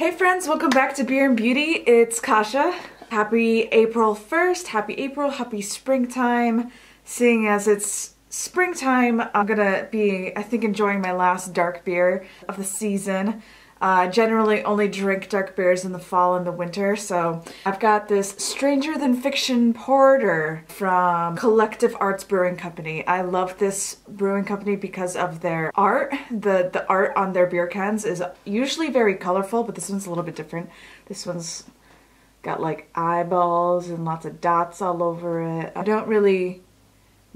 Hey friends, welcome back to Beer and Beauty. It's Kasha. Happy April 1st, happy April, happy springtime. Seeing as it's springtime, I'm gonna be, I think, enjoying my last dark beer of the season. Generally only drink dark beers in the fall and the winter, so I've got this Stranger Than Fiction Porter from Collective Arts Brewing Company. I love this brewing company because of their art. The art on their beer cans is usually very colorful, but this one's a little bit different. This one's got like eyeballs and lots of dots all over it. I don't really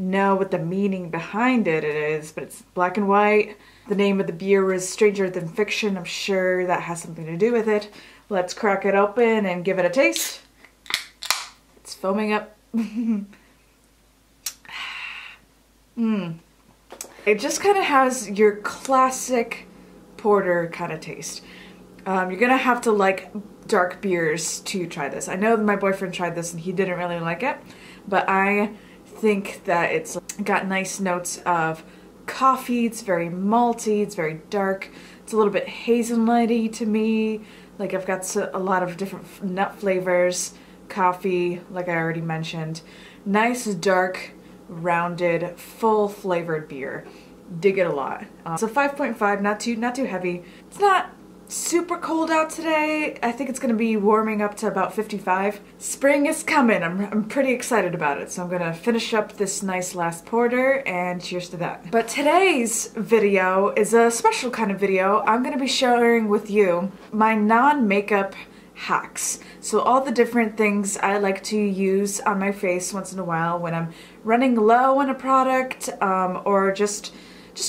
know what the meaning behind it is, but it's black and white. The name of the beer is Stranger Than Fiction. I'm sure that has something to do with it. Let's crack it open and give it a taste. It's foaming up. It just kind of has your classic porter kind of taste. You're gonna have to like dark beers to try this. I know my boyfriend tried this and he didn't really like it, but I think that it's got nice notes of coffee. It's very malty, it's very dark, it's a little bit hazelnutty to me. Like I've got a lot of different nut flavors, coffee, like I already mentioned. Nice, dark, rounded, full flavored beer. Dig it a lot. So 5.5, not too heavy. It's not super cold out today. I think it's gonna be warming up to about 55. Spring is coming. I'm pretty excited about it. So I'm gonna finish up this nice last porter and cheers to that. But today's video is a special kind of video. I'm gonna be sharing with you my non-makeup hacks. So all the different things I like to use on my face once in a while when I'm running low on a product, or just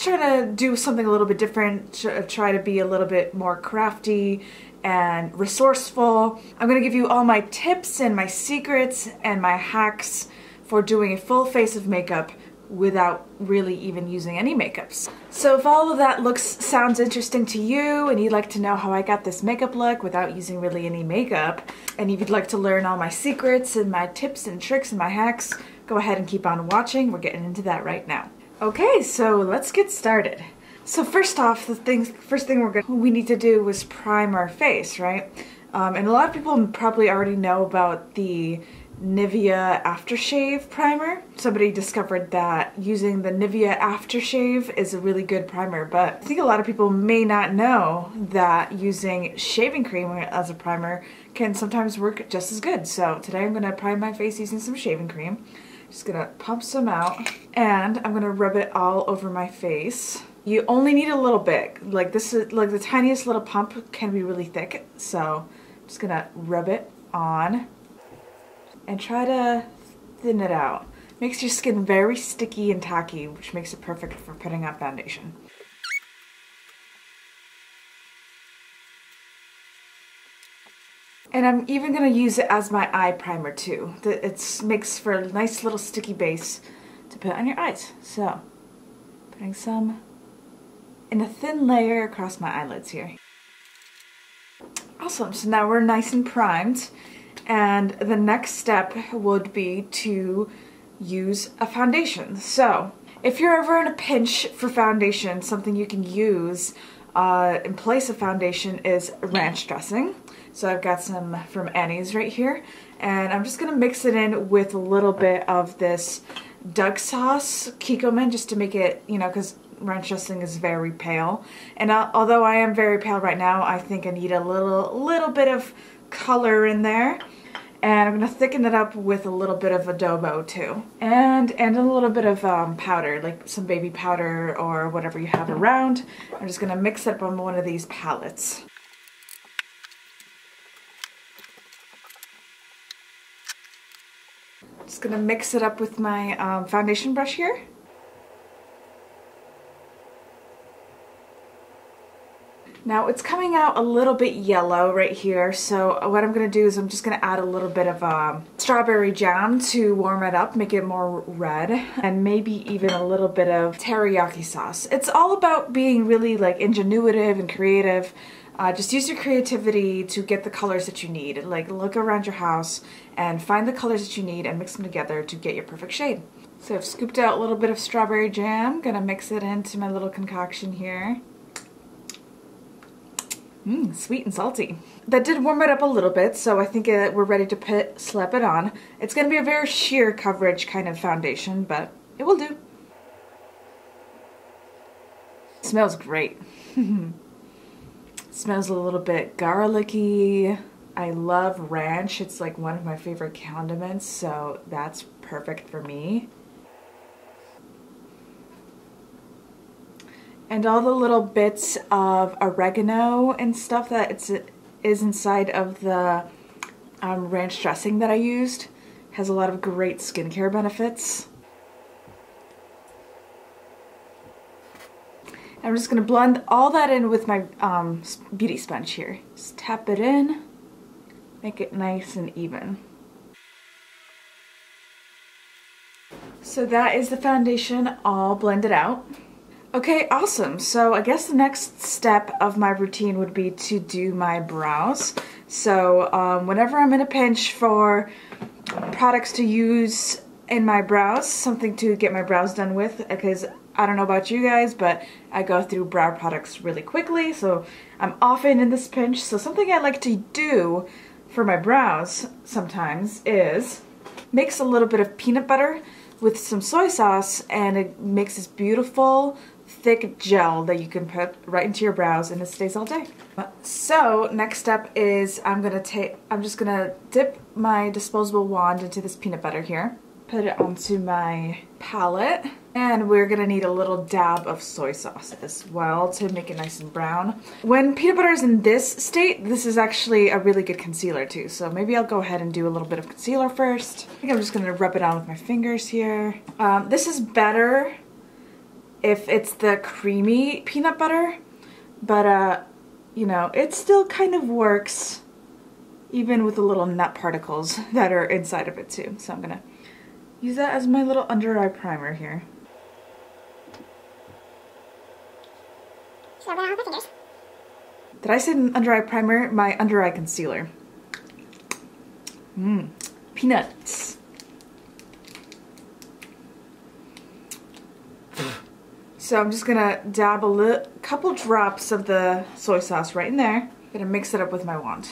trying to do something a little bit different, try to be a little bit more crafty and resourceful. I'm gonna give you all my tips and my secrets and my hacks for doing a full face of makeup without really even using any makeups. So if all of that sounds interesting to you and you'd like to know how I got this makeup look without using really any makeup, and if you'd like to learn all my secrets and my tips and tricks and my hacks, go ahead and keep on watching. We're getting into that right now. Okay, so let's get started. So first off, first thing we need to do is prime our face, right? And a lot of people probably already know about the Nivea aftershave primer. Somebody discovered that using the Nivea aftershave is a really good primer, but I think a lot of people may not know that using shaving cream as a primer can sometimes work just as good. So today I'm gonna prime my face using some shaving cream. Just gonna pump some out and I'm gonna rub it all over my face. You only need a little bit. Like this is like the tiniest little pump can be really thick. So I'm just gonna rub it on and try to thin it out. Makes your skin very sticky and tacky, which makes it perfect for putting on foundation. And I'm even going to use it as my eye primer too. It makes for a nice little sticky base to put on your eyes. So, putting some in a thin layer across my eyelids here. Awesome, so now we're nice and primed. And the next step would be to use a foundation. So, if you're ever in a pinch for foundation, something you can use in place of foundation is ranch dressing. So I've got some from Annie's right here, and I'm just gonna mix it in with a little bit of this Doug sauce, Kikkoman, just to make it, you know, because ranch dressing is very pale. And although I am very pale right now, I think I need a little bit of color in there. And I'm gonna thicken it up with a little bit of adobo too, and a little bit of powder, like some baby powder or whatever you have around. I'm just gonna mix it up on one of these palettes. Just gonna mix it up with my foundation brush here. Now it's coming out a little bit yellow right here, so what I'm going to do is I'm just going to add a little bit of strawberry jam to warm it up, make it more red, and maybe even a little bit of teriyaki sauce. It's all about being really like ingenuitive and creative. Just use your creativity to get the colors that you need. Like look around your house and find the colors that you need and mix them together to get your perfect shade. So I've scooped out a little bit of strawberry jam, gonna mix it into my little concoction here. Sweet and salty. That did warm it up a little bit, so I think we're ready to slap it on. It's going to be a very sheer coverage kind of foundation, but it will do. It smells great. Smells a little bit garlicky. I love ranch. It's like one of my favorite condiments, so that's perfect for me. And all the little bits of oregano and stuff that is inside of the ranch dressing that I used has a lot of great skincare benefits. I'm just going to blend all that in with my beauty sponge here. Just tap it in, make it nice and even. So that is the foundation all blended out. Okay, awesome. So I guess the next step of my routine would be to do my brows. So whenever I'm in a pinch for products to use in my brows, something to get my brows done with, because I don't know about you guys, but I go through brow products really quickly, so I'm often in this pinch. So something I like to do for my brows sometimes is mix a little bit of peanut butter with some soy sauce, and it makes this beautiful thick gel that you can put right into your brows and it stays all day. So next step is I'm just gonna dip my disposable wand into this peanut butter here, put it onto my palette, and we're gonna need a little dab of soy sauce as well to make it nice and brown. When peanut butter is in this state, this is actually a really good concealer too, so maybe I'll go ahead and do a little bit of concealer first. I think I'm just gonna rub it on with my fingers here. This is better if it's the creamy peanut butter, but you know, it still kind of works even with the little nut particles that are inside of it too. So I'm gonna use that as my little under eye primer here. Did I say under eye primer? My under eye concealer. Peanuts. So I'm just gonna dab a couple drops of the soy sauce right in there. Gonna mix it up with my wand.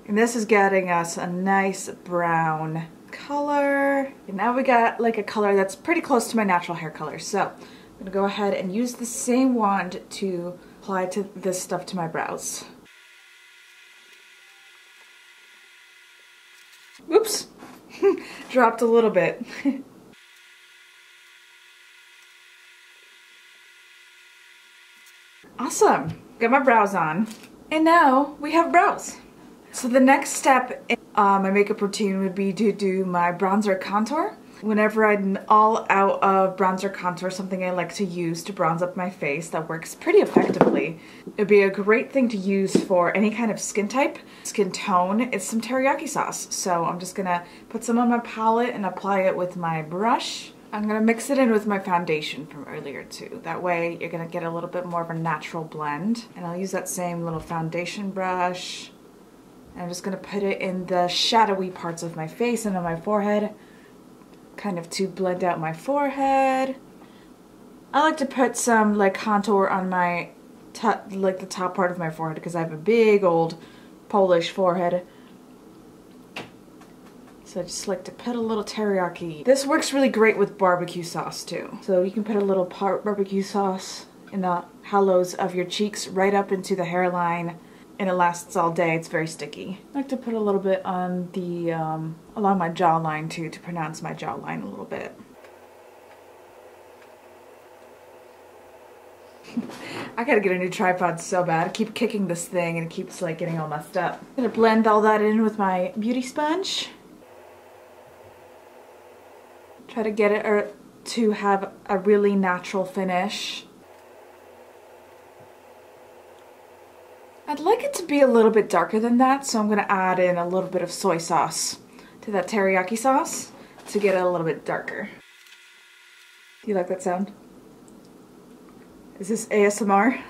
And this is getting us a nice brown color. And now we got like a color that's pretty close to my natural hair color. So I'm gonna go ahead and use the same wand to apply this stuff to my brows. Oops, dropped a little bit. Awesome, got my brows on. And now we have brows. So the next step in my makeup routine would be to do my bronzer contour. Whenever I'm all out of bronzer contour, something I like to use to bronze up my face that works pretty effectively. It'd be a great thing to use for any kind of skin type, skin tone. It's some teriyaki sauce. So I'm just gonna put some on my palette and apply it with my brush. I'm gonna mix it in with my foundation from earlier too. That way you're gonna get a little bit more of a natural blend. And I'll use that same little foundation brush. And I'm just gonna put it in the shadowy parts of my face and on my forehead, kind of to blend out my forehead. I like to put some like contour on my like the top part of my forehead because I have a big old Polish forehead. So I just like to put a little teriyaki. This works really great with barbecue sauce too. So you can put a little barbecue sauce in the hollows of your cheeks right up into the hairline, and it lasts all day. It's very sticky. I like to put a little bit on the along my jawline too, to pronounce my jawline a little bit. I gotta get a new tripod so bad. I keep kicking this thing and it keeps like getting all messed up. I'm gonna blend all that in with my beauty sponge. Try to get it to have a really natural finish. I'd like it to be a little bit darker than that, so I'm going to add in a little bit of soy sauce to that teriyaki sauce to get it a little bit darker. Do you like that sound? Is this ASMR?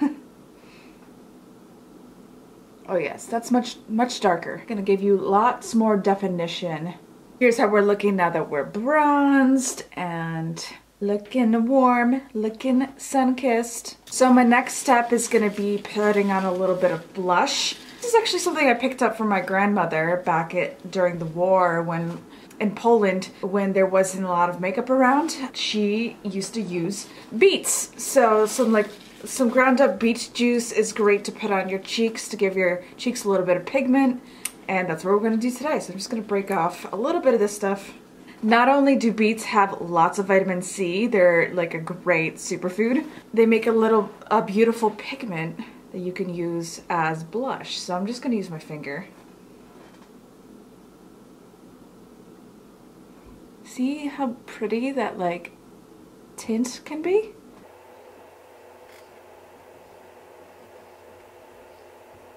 Oh yes, that's much darker. Gonna give you lots more definition. Here's how we're looking now that we're bronzed and Looking warm, looking sun-kissed. So my next step is gonna be putting on a little bit of blush. This is actually something I picked up from my grandmother back during the war when in Poland, when there wasn't a lot of makeup around. She used to use beets. So some ground up beet juice is great to put on your cheeks to give your cheeks a little bit of pigment. And that's what we're gonna do today. So I'm just gonna break off a little bit of this stuff. Not only do beets have lots of vitamin C, they're like a great superfood. They make a beautiful pigment that you can use as blush. So I'm just gonna use my finger. See how pretty that like tint can be?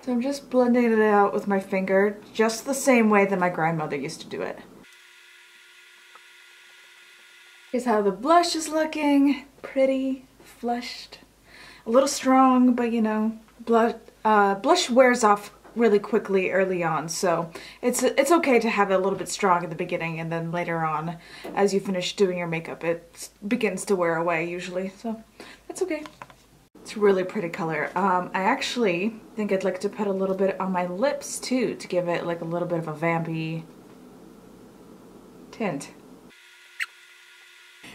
So I'm just blending it out with my finger, just the same way that my grandmother used to do it. Here's how the blush is looking. Pretty, flushed, a little strong, but you know, blush wears off really quickly early on, so it's okay to have it a little bit strong in the beginning, and then later on, as you finish doing your makeup, it begins to wear away usually, so that's okay. It's a really pretty color. I actually think I'd like to put a little bit on my lips too, to give it like a little bit of a vampy tint.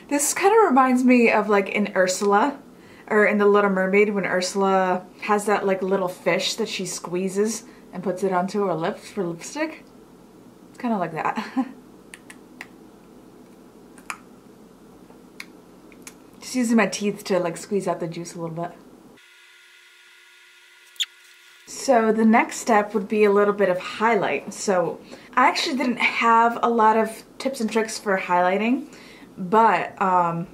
This kind of reminds me of like in Ursula, or in The Little Mermaid, when Ursula has that like little fish that she squeezes and puts it onto her lips for lipstick. It's kind of like that. Just using my teeth to like squeeze out the juice a little bit. So the next step would be a little bit of highlight. So I actually didn't have a lot of tips and tricks for highlighting, but I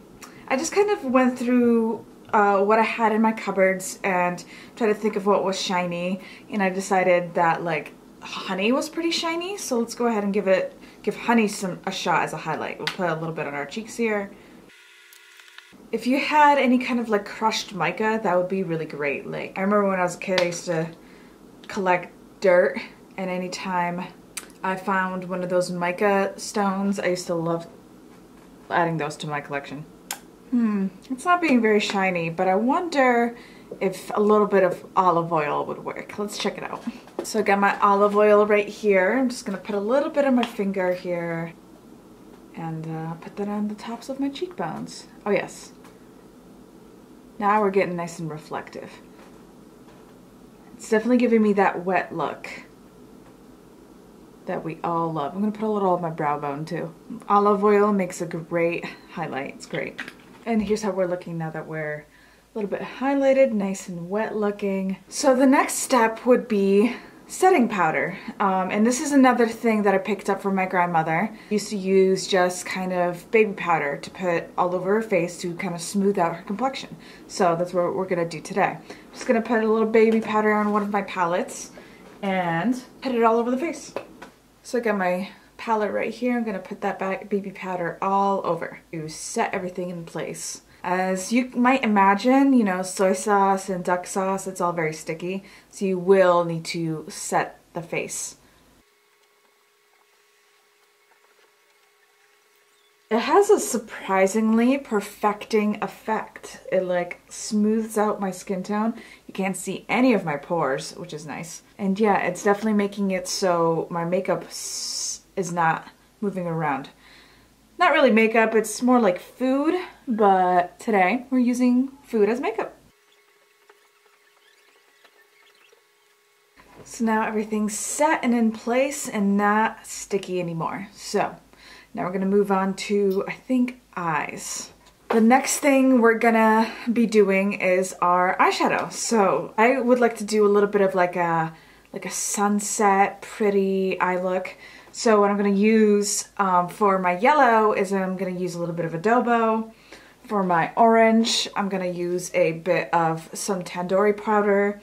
just kind of went through what I had in my cupboards and tried to think of what was shiny, and I decided that like honey was pretty shiny, so let's go ahead and give honey a shot as a highlight. We'll put a little bit on our cheeks here. If you had any kind of like crushed mica, that would be really great. Like I remember when I was a kid, I used to collect dirt, and anytime I found one of those mica stones, I used to love adding those to my collection. It's not being very shiny, but I wonder if a little bit of olive oil would work. Let's check it out. So I got my olive oil right here. I'm just gonna put a little bit on my finger here and put that on the tops of my cheekbones. Oh yes. Now we're getting nice and reflective. It's definitely giving me that wet look that we all love. I'm gonna put a little on my brow bone too. Olive oil makes a great highlight. It's great. And here's how we're looking now that we're a little bit highlighted, nice and wet looking. So the next step would be setting powder. And this is another thing that I picked up from my grandmother. I used to use just kind of baby powder to put all over her face to kind of smooth out her complexion. So that's what we're gonna do today. I'm just gonna put a little baby powder on one of my palettes and put it all over the face. So I got my palette right here. I'm gonna put that baby powder all over to set everything in place. As you might imagine, you know, soy sauce and duck sauce, it's all very sticky, so you will need to set the face. It has a surprisingly perfecting effect. It like smooths out my skin tone. You can't see any of my pores, which is nice. And yeah, it's definitely making it so my makeup is not moving around. Not really makeup, it's more like food, but today we're using food as makeup. So now everything's set and in place and not sticky anymore. So now we're gonna move on to, I think, eyes. The next thing we're gonna be doing is our eyeshadow. So I would like to do a little bit of like a sunset, pretty eye look. So what I'm going to use for my yellow is I'm going to use a little bit of adobo. For my orange, I'm going to use a bit of some tandoori powder.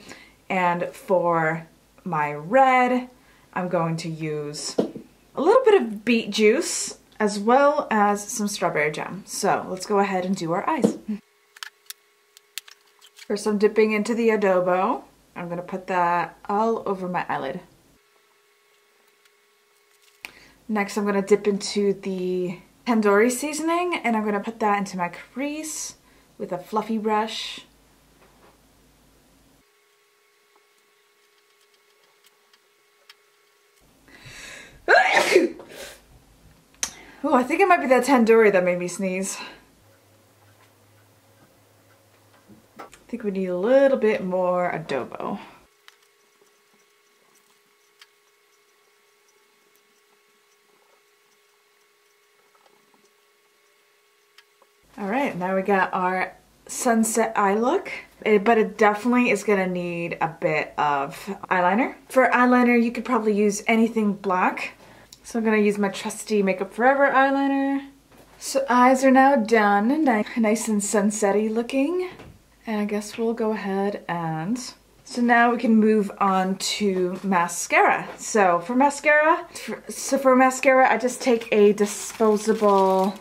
And for my red, I'm going to use a little bit of beet juice as well as some strawberry jam. So let's go ahead and do our eyes. First, I'm dipping into the adobo. I'm going to put that all over my eyelid. Next, I'm going to dip into the tandoori seasoning, and I'm gonna put that into my crease with a fluffy brush. Oh, I think it might be that tandoori that made me sneeze. I think we need a little bit more adobo. Alright, now we got our sunset eye look, but it definitely is gonna need a bit of eyeliner. For eyeliner, you could probably use anything black. So I'm gonna use my trusty Makeup Forever eyeliner. So eyes are now done, nice and sunset-y looking. And I guess we'll go ahead and... So now we can move on to mascara. So for mascara, I just take a disposable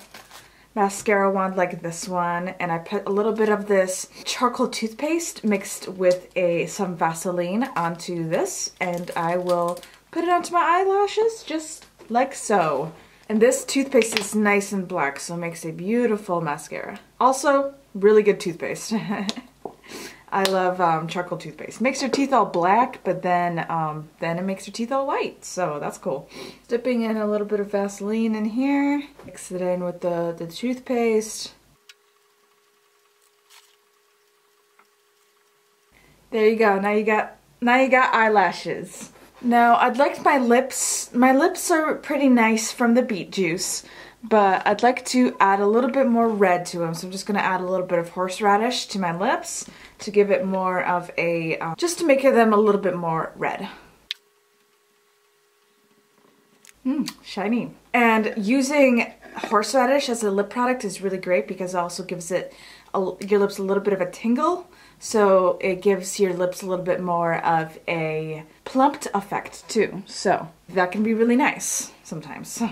mascara wand like this one, and I put a little bit of this charcoal toothpaste mixed with some Vaseline onto this, and I will put it onto my eyelashes just like so. And this toothpaste is nice and black, so it makes a beautiful mascara. Also, really good toothpaste. I love charcoal toothpaste. Makes your teeth all black, but then it makes your teeth all white, so that's cool. Dipping in a little bit of Vaseline in here. Mix it in with the toothpaste. There you go. Now you got eyelashes. Now I'd like my lips are pretty nice from the beet juice, but I'd like to add a little bit more red to them, so I'm just going to add a little bit of horseradish to my lips to give it more of a, just to make them a little bit more red. Shiny. And using horseradish as a lip product is really great because it also gives your lips a little bit of a tingle. So it gives your lips a little bit more of a plumped effect too. So that can be really nice sometimes.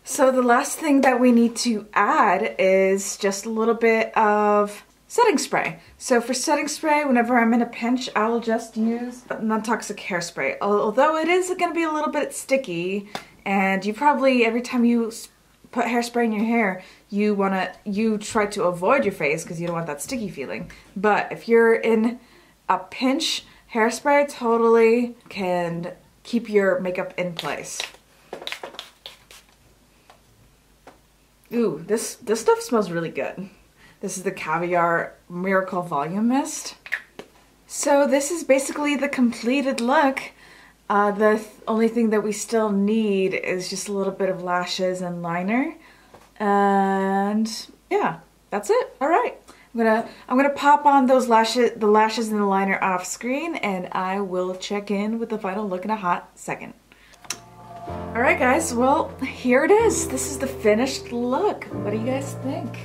So the last thing that we need to add is just a little bit of setting spray. So for setting spray, whenever I'm in a pinch, I'll just use non-toxic hairspray. Although it is going to be a little bit sticky, and you probably, every time you put hairspray in your hair, you try to avoid your face because you don't want that sticky feeling. But if you're in a pinch, hairspray totally can keep your makeup in place. Ooh, this stuff smells really good. This is the Caviar Miracle Volume Mist. So this is basically the completed look. The only thing that we still need is just a little bit of lashes and liner. And yeah, that's it. All right. I'm gonna pop on those the lashes and the liner off screen, and I will check in with the final look in a hot second. All right, guys. Well, here it is. This is the finished look. What do you guys think?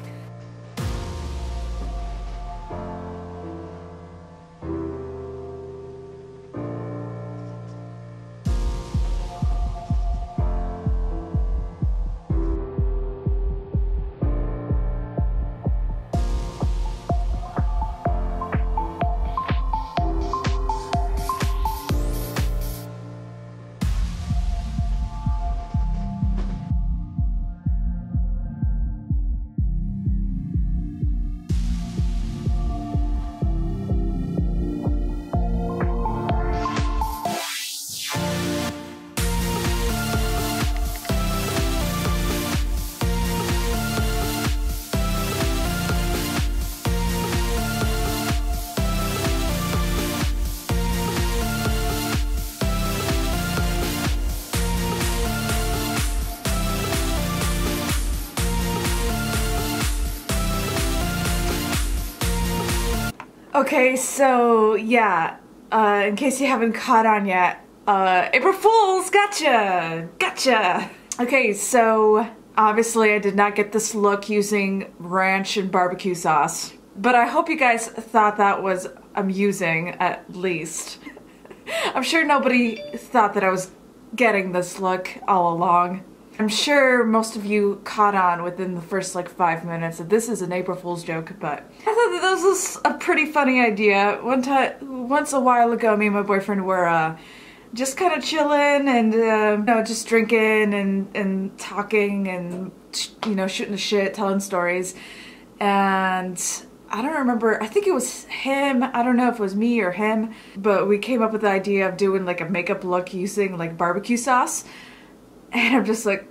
Okay, so yeah, in case you haven't caught on yet, April Fools, gotcha! Okay, so obviously I did not get this look using ranch and barbecue sauce, but I hope you guys thought that was amusing at least. I'm sure nobody thought that I was getting this look all along. I'm sure most of you caught on within the first like 5 minutes that this is an April Fool's joke, but I thought that this was a pretty funny idea. Once a while ago, me and my boyfriend were just kind of chilling and you know, just drinking and talking and, you know, shooting the shit, telling stories. And I don't remember, I think it was him, I don't know if it was me or him, but we came up with the idea of doing like a makeup look using like barbecue sauce. And I'm just like,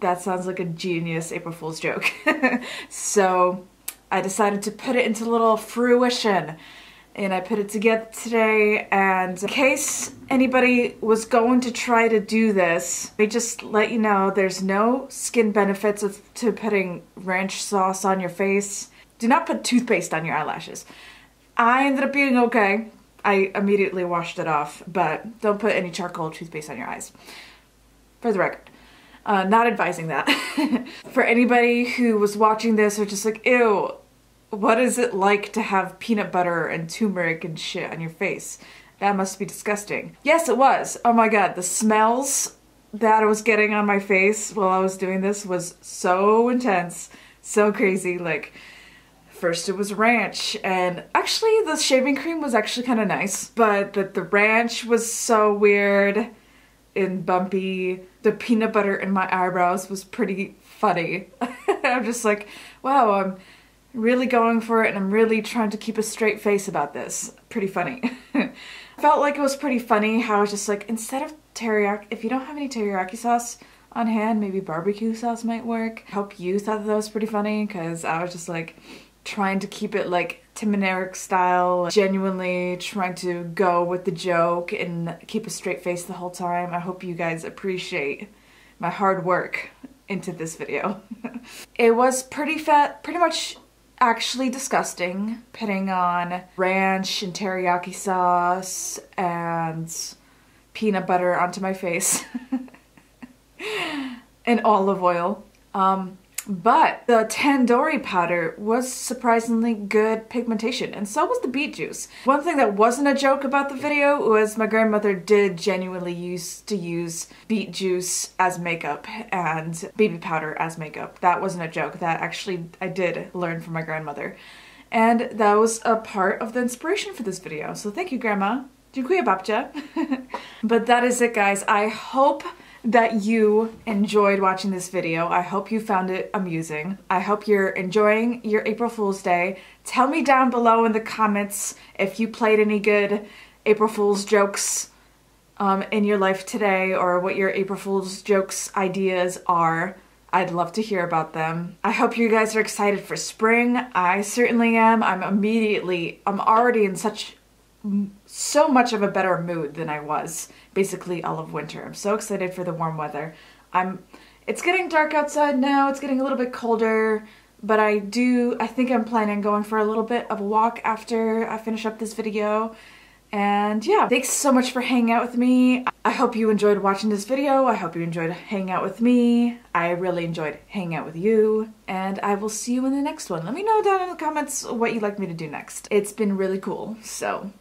that sounds like a genius April Fool's joke. So I decided to put it into little fruition. And I put it together today, and in case anybody was going to try to do this, let me just let you know there's no skin benefits to putting ranch sauce on your face. Do not put toothpaste on your eyelashes. I ended up being okay. I immediately washed it off, but don't put any charcoal toothpaste on your eyes. For the record. Not advising that. For anybody who was watching this or just like, ew, what is it like to have peanut butter and turmeric and shit on your face? That must be disgusting. Yes, it was. Oh my god, the smells that I was getting on my face while I was doing this was so intense, so crazy. Like, first it was ranch, and actually the shaving cream was actually kind of nice, but the ranch was so weird and bumpy. The peanut butter in my eyebrows was pretty funny. I'm just like, wow, I'm really going for it, and I'm really trying to keep a straight face about this. Pretty funny. Felt like it was pretty funny how I was just like, instead of teriyaki, if you don't have any teriyaki sauce on hand, maybe barbecue sauce might work. I hope you thought that was pretty funny, because I was just like trying to keep it like Tim and Eric style, genuinely trying to go with the joke and keep a straight face the whole time. I hope you guys appreciate my hard work into this video. It was pretty much actually disgusting, putting on ranch and teriyaki sauce and peanut butter onto my face and olive oil. But the tandoori powder was surprisingly good pigmentation, and so was the beet juice. One thing that wasn't a joke about the video was my grandmother did genuinely used to use beet juice as makeup and baby powder as makeup. That wasn't a joke. That actually I did learn from my grandmother. And that was a part of the inspiration for this video. So thank you, Grandma. Dziękuję, babcia. But that is it, guys. I hope that you enjoyed watching this video. I hope you found it amusing. I hope you're enjoying your April Fool's Day. Tell me down below in the comments if you played any good April Fool's jokes in your life today, or what your April Fool's jokes ideas are. I'd love to hear about them. I hope you guys are excited for spring. I certainly am. I'm already in so much of a better mood than I was basically all of winter. I'm so excited for the warm weather. It's getting dark outside now. It's getting a little bit colder, but I think I'm planning on going for a little bit of a walk after I finish up this video. And yeah, thanks so much for hanging out with me. I hope you enjoyed watching this video. I hope you enjoyed hanging out with me. I really enjoyed hanging out with you, and I will see you in the next one. Let me know down in the comments what you'd like me to do next. It's been really cool. So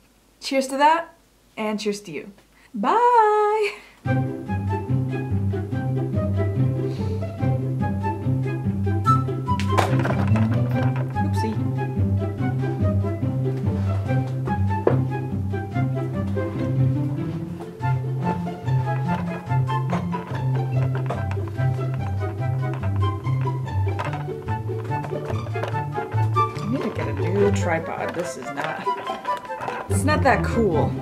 cheers to that, and cheers to you. Bye! Oopsie. I need to get a new tripod. This is not, it's not that cool.